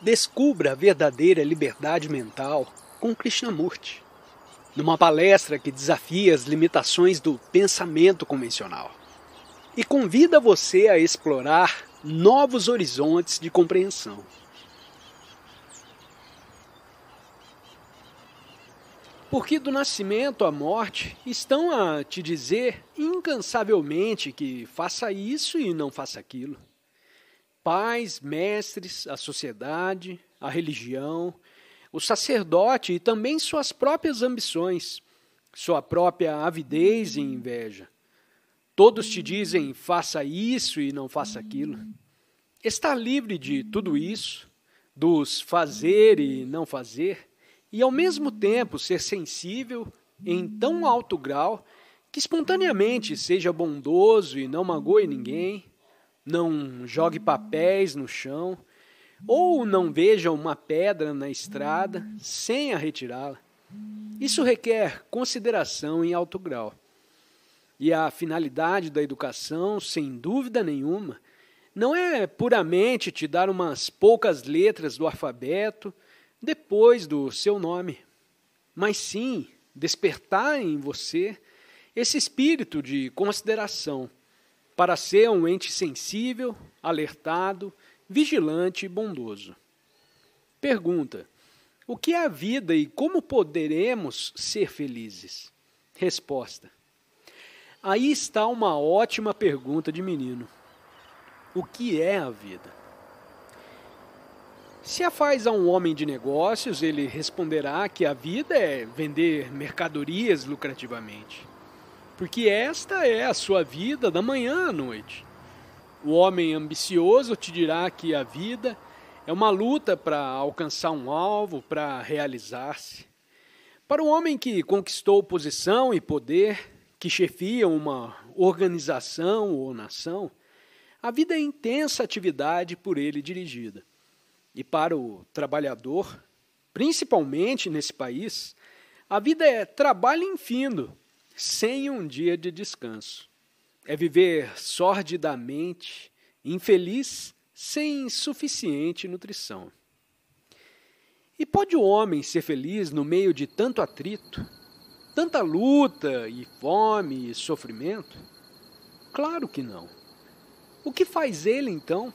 Descubra a verdadeira liberdade mental com Krishnamurti, numa palestra que desafia as limitações do pensamento convencional e convida você a explorar novos horizontes de compreensão. Porque do nascimento à morte estão a te dizer incansavelmente que faça isso e não faça aquilo. Pais, mestres, a sociedade, a religião, o sacerdote e também suas próprias ambições, sua própria avidez e inveja. Todos te dizem faça isso e não faça aquilo. Estar livre de tudo isso, dos fazer e não fazer, e ao mesmo tempo ser sensível em tão alto grau que espontaneamente seja bondoso e não magoe ninguém, não jogue papéis no chão, ou não veja uma pedra na estrada sem a retirá-la. Isso requer consideração em alto grau. E a finalidade da educação, sem dúvida nenhuma, não é puramente te dar umas poucas letras do alfabeto depois do seu nome, mas sim despertar em você esse espírito de consideração para ser um ente sensível, alertado, vigilante e bondoso. Pergunta: o que é a vida e como poderemos ser felizes? Resposta: aí está uma ótima pergunta de menino. O que é a vida? Se a faz a um homem de negócios, ele responderá que a vida é vender mercadorias lucrativamente, porque esta é a sua vida da manhã à noite. O homem ambicioso te dirá que a vida é uma luta para alcançar um alvo, para realizar-se. Para o homem que conquistou posição e poder, que chefia uma organização ou nação, a vida é intensa atividade por ele dirigida. E para o trabalhador, principalmente nesse país, a vida é trabalho infindo, sem um dia de descanso. É viver sordidamente, infeliz, sem suficiente nutrição. E pode o homem ser feliz no meio de tanto atrito, tanta luta e fome e sofrimento? Claro que não. O que faz ele, então?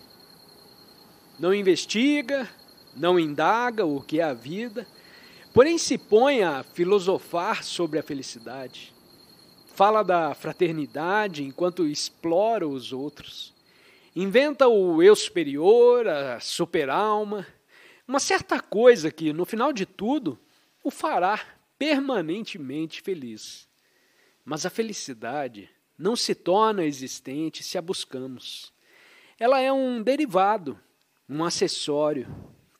Não investiga, não indaga o que é a vida, porém se põe a filosofar sobre a felicidade. Fala da fraternidade enquanto explora os outros. Inventa o eu superior, a super-alma, uma certa coisa que, no final de tudo, o fará permanentemente feliz. Mas a felicidade não se torna existente se a buscamos. Ela é um derivado, um acessório,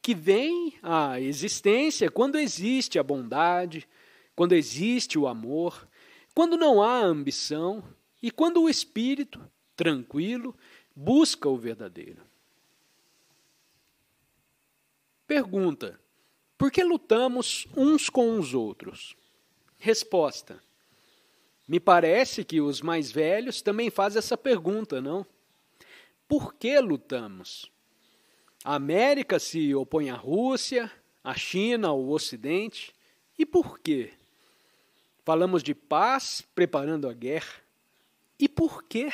que vem à existência quando existe a bondade, quando existe o amor, quando não há ambição e quando o espírito, tranquilo, busca o verdadeiro. Pergunta: por que lutamos uns com os outros? Resposta: me parece que os mais velhos também fazem essa pergunta, não? Por que lutamos? A América se opõe à Rússia, a China ao Ocidente. E por quê? Falamos de paz, preparando a guerra. E por quê?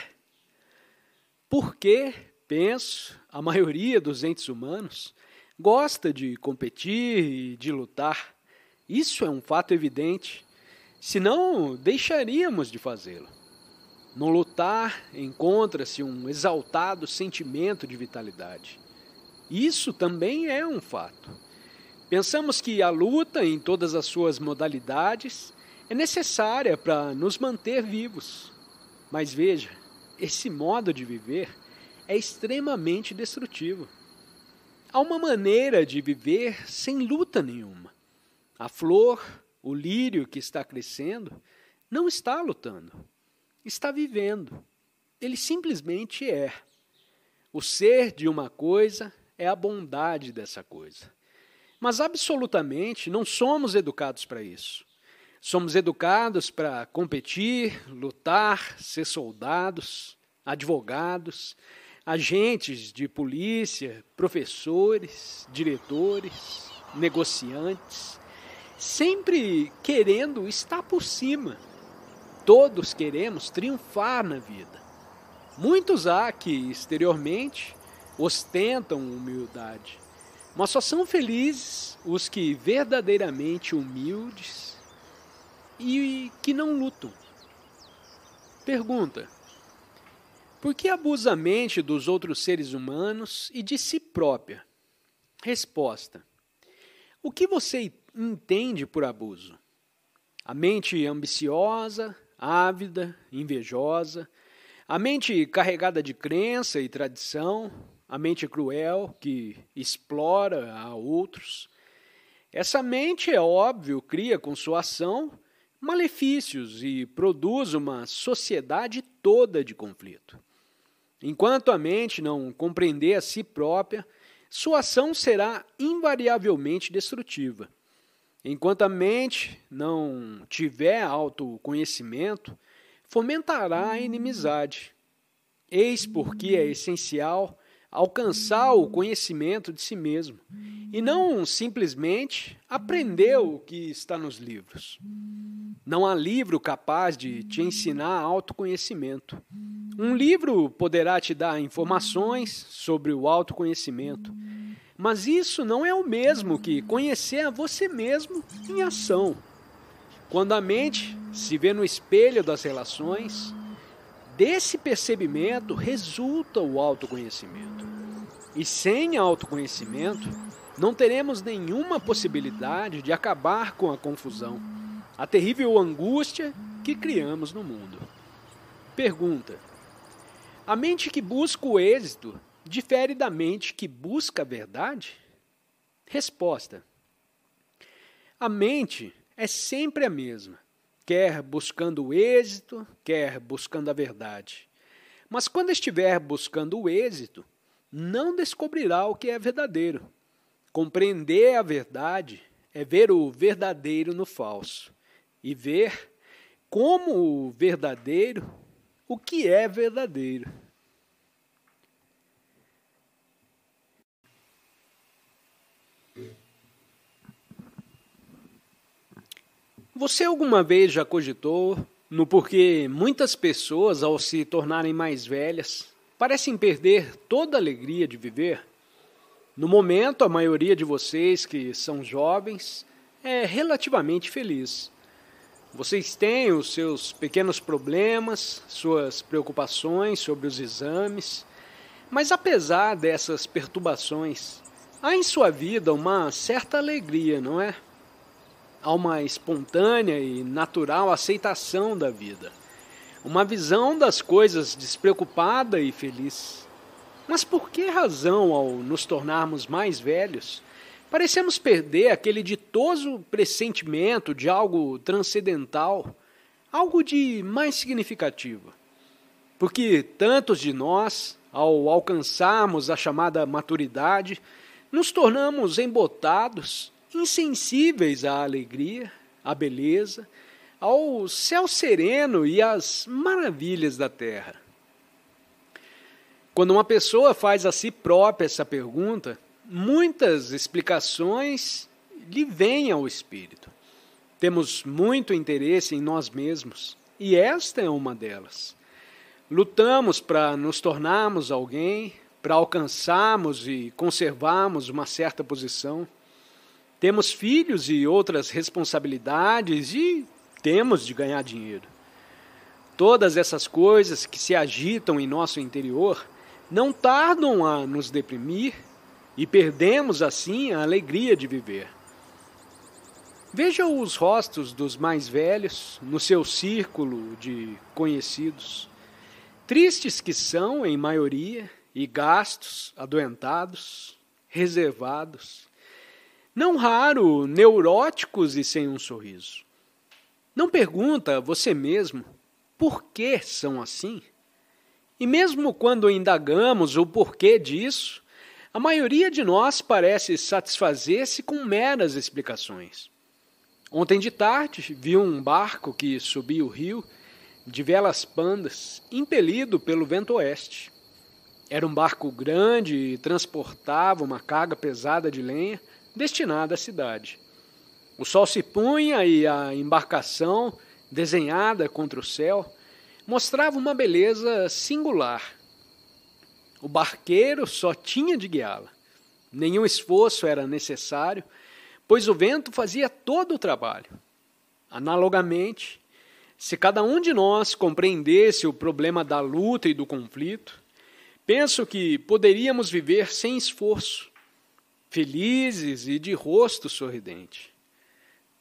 Porque, penso, a maioria dos entes humanos gosta de competir e de lutar. Isso é um fato evidente, senão deixaríamos de fazê-lo. No lutar encontra-se um exaltado sentimento de vitalidade. Isso também é um fato. Pensamos que a luta, em todas as suas modalidades, é necessária para nos manter vivos. Mas veja, esse modo de viver é extremamente destrutivo. Há uma maneira de viver sem luta nenhuma. A flor, o lírio que está crescendo, não está lutando, está vivendo. Ele simplesmente é. O ser de uma coisa é a bondade dessa coisa. Mas absolutamente não somos educados para isso. Somos educados para competir, lutar, ser soldados, advogados, agentes de polícia, professores, diretores, negociantes, sempre querendo estar por cima. Todos queremos triunfar na vida. Muitos há que, exteriormente, ostentam humildade, mas só são felizes os que verdadeiramente humildes e que não lutam. Pergunta: por que abusa a mente dos outros seres humanos e de si própria? Resposta: o que você entende por abuso? A mente ambiciosa, ávida, invejosa, a mente carregada de crença e tradição, a mente cruel que explora a outros. Essa mente, é óbvio, cria com sua ação malefícios e produz uma sociedade toda de conflito. Enquanto a mente não compreender a si própria, sua ação será invariavelmente destrutiva. Enquanto a mente não tiver autoconhecimento, fomentará a inimizade. Eis porque é essencial alcançar o conhecimento de si mesmo e não simplesmente aprender o que está nos livros. Não há livro capaz de te ensinar autoconhecimento. Um livro poderá te dar informações sobre o autoconhecimento, mas isso não é o mesmo que conhecer a você mesmo em ação. Quando a mente se vê no espelho das relações, desse percebimento resulta o autoconhecimento. E sem autoconhecimento, não teremos nenhuma possibilidade de acabar com a confusão, a terrível angústia que criamos no mundo. Pergunta: a mente que busca o êxito difere da mente que busca a verdade? Resposta: a mente é sempre a mesma, quer buscando o êxito, quer buscando a verdade. Mas quando estiver buscando o êxito, não descobrirá o que é verdadeiro. Compreender a verdade é ver o verdadeiro no falso e ver como o verdadeiro o que é verdadeiro. Você alguma vez já cogitou no porquê muitas pessoas, ao se tornarem mais velhas, parecem perder toda a alegria de viver? No momento, a maioria de vocês que são jovens é relativamente feliz. Vocês têm os seus pequenos problemas, suas preocupações sobre os exames, mas apesar dessas perturbações, há em sua vida uma certa alegria, não é? Há uma espontânea e natural aceitação da vida, uma visão das coisas despreocupada e feliz. Mas por que razão, ao nos tornarmos mais velhos, parecemos perder aquele ditoso pressentimento de algo transcendental, algo de mais significativo? Porque tantos de nós, ao alcançarmos a chamada maturidade, nos tornamos embotados, insensíveis à alegria, à beleza, ao céu sereno e às maravilhas da terra. Quando uma pessoa faz a si própria essa pergunta, muitas explicações lhe vêm ao espírito. Temos muito interesse em nós mesmos, e esta é uma delas. Lutamos para nos tornarmos alguém, para alcançarmos e conservarmos uma certa posição. Temos filhos e outras responsabilidades e temos de ganhar dinheiro. Todas essas coisas que se agitam em nosso interior não tardam a nos deprimir e perdemos assim a alegria de viver. Veja os rostos dos mais velhos no seu círculo de conhecidos. Tristes que são, em maioria, e gastos, adoentados, reservados. Não raro, neuróticos e sem um sorriso. Não pergunta a você mesmo por que são assim? E mesmo quando indagamos o porquê disso, a maioria de nós parece satisfazer-se com meras explicações. Ontem de tarde, vi um barco que subia o rio, de velas pandas, impelido pelo vento oeste. Era um barco grande e transportava uma carga pesada de lenha destinada à cidade. O sol se punha e a embarcação, desenhada contra o céu, mostrava uma beleza singular. O barqueiro só tinha de guiá-la. Nenhum esforço era necessário, pois o vento fazia todo o trabalho. Analogamente, se cada um de nós compreendesse o problema da luta e do conflito, penso que poderíamos viver sem esforço, felizes e de rosto sorridente.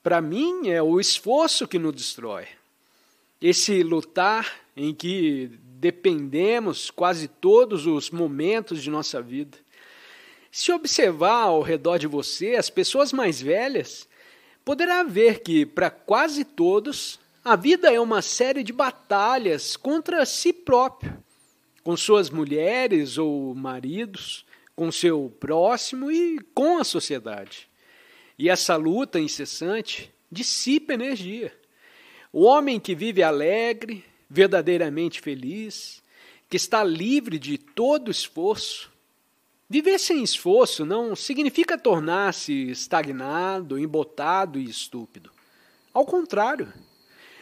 Para mim, é o esforço que nos destrói. Esse lutar em que dependemos quase todos os momentos de nossa vida. Se observar ao redor de você as pessoas mais velhas, poderá ver que, para quase todos, a vida é uma série de batalhas contra si próprio, com suas mulheres ou maridos, com seu próximo e com a sociedade. E essa luta incessante dissipa energia. O homem que vive alegre, verdadeiramente feliz, que está livre de todo esforço. Viver sem esforço não significa tornar-se estagnado, embotado e estúpido. Ao contrário,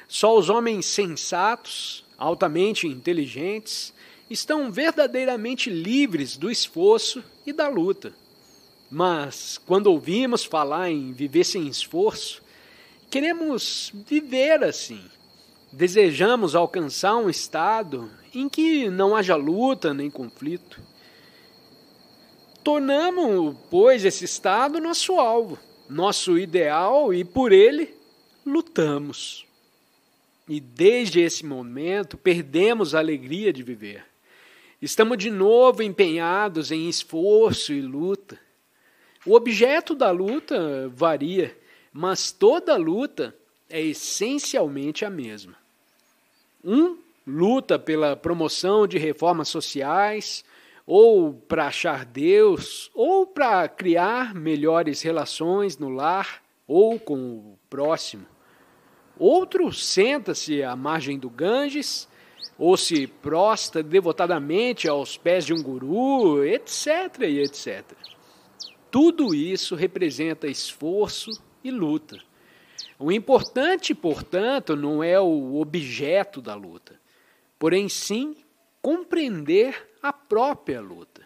só os homens sensatos, altamente inteligentes, estão verdadeiramente livres do esforço e da luta. Mas, quando ouvimos falar em viver sem esforço, queremos viver assim. Desejamos alcançar um estado em que não haja luta nem conflito. Tornamos, pois, esse estado nosso alvo, nosso ideal e, por ele, lutamos. E desde esse momento, perdemos a alegria de viver. Estamos de novo empenhados em esforço e luta. O objeto da luta varia, mas toda luta é essencialmente a mesma. Um luta pela promoção de reformas sociais, ou para achar Deus, ou para criar melhores relações no lar ou com o próximo. Outro senta-se à margem do Ganges, ou se prostra devotadamente aos pés de um guru, etc. e etc. Tudo isso representa esforço e luta. O importante, portanto, não é o objeto da luta, porém sim compreender a própria luta.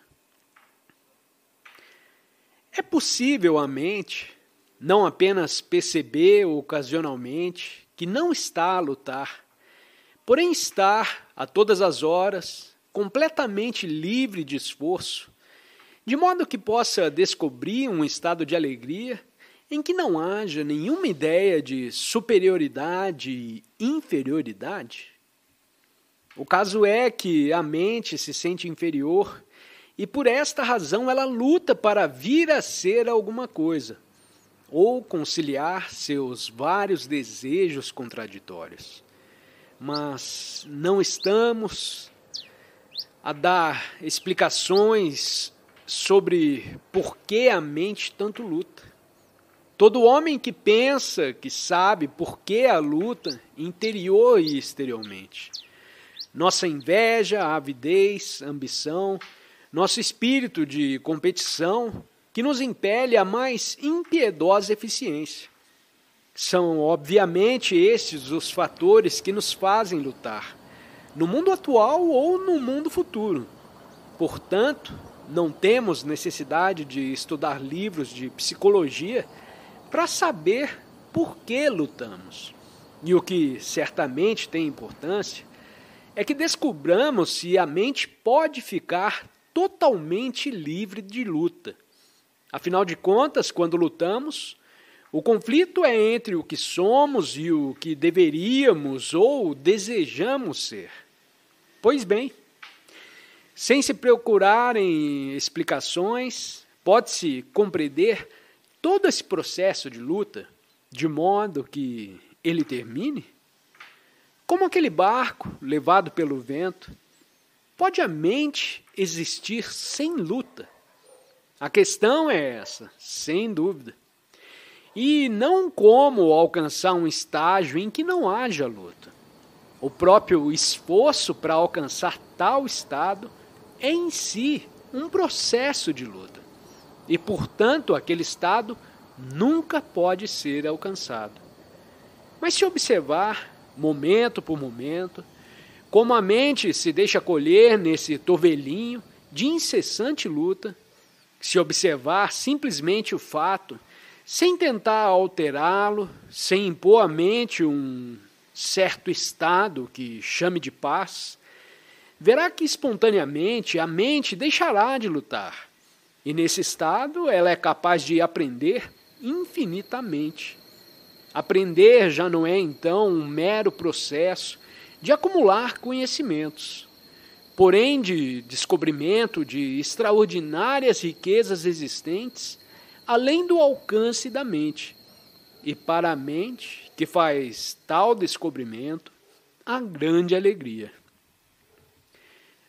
É possível a mente não apenas perceber ocasionalmente que não está a lutar, porém estar a todas as horas completamente livre de esforço, de modo que possa descobrir um estado de alegria em que não haja nenhuma ideia de superioridade e inferioridade. O caso é que a mente se sente inferior e por esta razão ela luta para vir a ser alguma coisa, ou conciliar seus vários desejos contraditórios. Mas não estamos a dar explicações sobre por que a mente tanto luta. Todo homem que pensa, que sabe por que a luta, interior e exteriormente. Nossa inveja, avidez, ambição, nosso espírito de competição, que nos impele à mais impiedosa eficiência. São, obviamente, estes os fatores que nos fazem lutar, no mundo atual ou no mundo futuro. Portanto, não temos necessidade de estudar livros de psicologia para saber por que lutamos. E o que certamente tem importância é que descobramos se a mente pode ficar totalmente livre de luta. Afinal de contas, quando lutamos, o conflito é entre o que somos e o que deveríamos ou desejamos ser. Pois bem, sem se procurar em explicações, pode-se compreender todo esse processo de luta de modo que ele termine? Como aquele barco levado pelo vento, pode a mente existir sem luta? A questão é essa, sem dúvida. E não como alcançar um estágio em que não haja luta. O próprio esforço para alcançar tal estado é em si um processo de luta. E, portanto, aquele estado nunca pode ser alcançado. Mas se observar, momento por momento, como a mente se deixa colher nesse tovelinho de incessante luta, se observar simplesmente o fato, sem tentar alterá-lo, sem impor à mente um certo estado que chame de paz, verá que espontaneamente a mente deixará de lutar. E nesse estado ela é capaz de aprender infinitamente. Aprender já não é então um mero processo de acumular conhecimentos, porém de descobrimento de extraordinárias riquezas existentes além do alcance da mente. E para a mente que faz tal descobrimento, a grande alegria.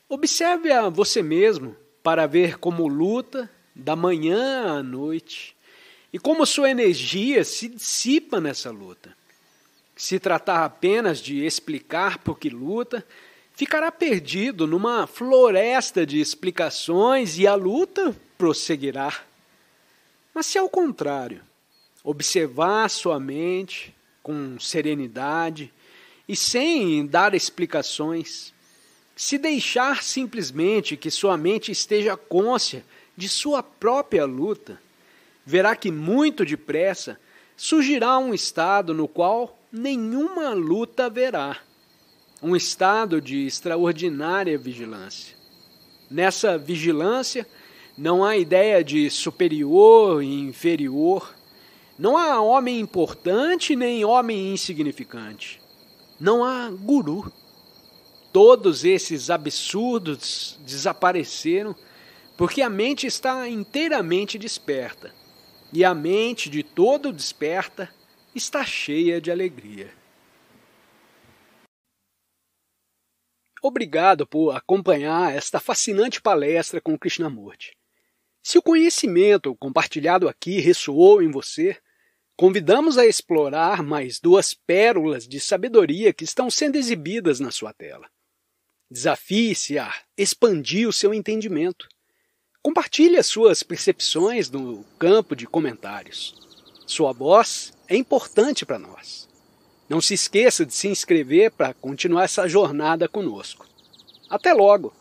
Observe a você mesmo para ver como luta da manhã à noite e como sua energia se dissipa nessa luta. Se tratar apenas de explicar por que luta, ficará perdido numa floresta de explicações e a luta prosseguirá. Mas se ao contrário, observar sua mente com serenidade e sem dar explicações, se deixar simplesmente que sua mente esteja cônscia de sua própria luta, verá que muito depressa surgirá um estado no qual nenhuma luta haverá, um estado de extraordinária vigilância. Nessa vigilância não há ideia de superior e inferior, não há homem importante nem homem insignificante, não há guru. Todos esses absurdos desapareceram porque a mente está inteiramente desperta, e a mente de todo desperta está cheia de alegria. Obrigado por acompanhar esta fascinante palestra com Krishnamurti. Se o conhecimento compartilhado aqui ressoou em você, convidamos a explorar mais 2 pérolas de sabedoria que estão sendo exibidas na sua tela. Desafie-se a expandir o seu entendimento. Compartilhe as suas percepções no campo de comentários. Sua voz é importante para nós. Não se esqueça de se inscrever para continuar essa jornada conosco. Até logo!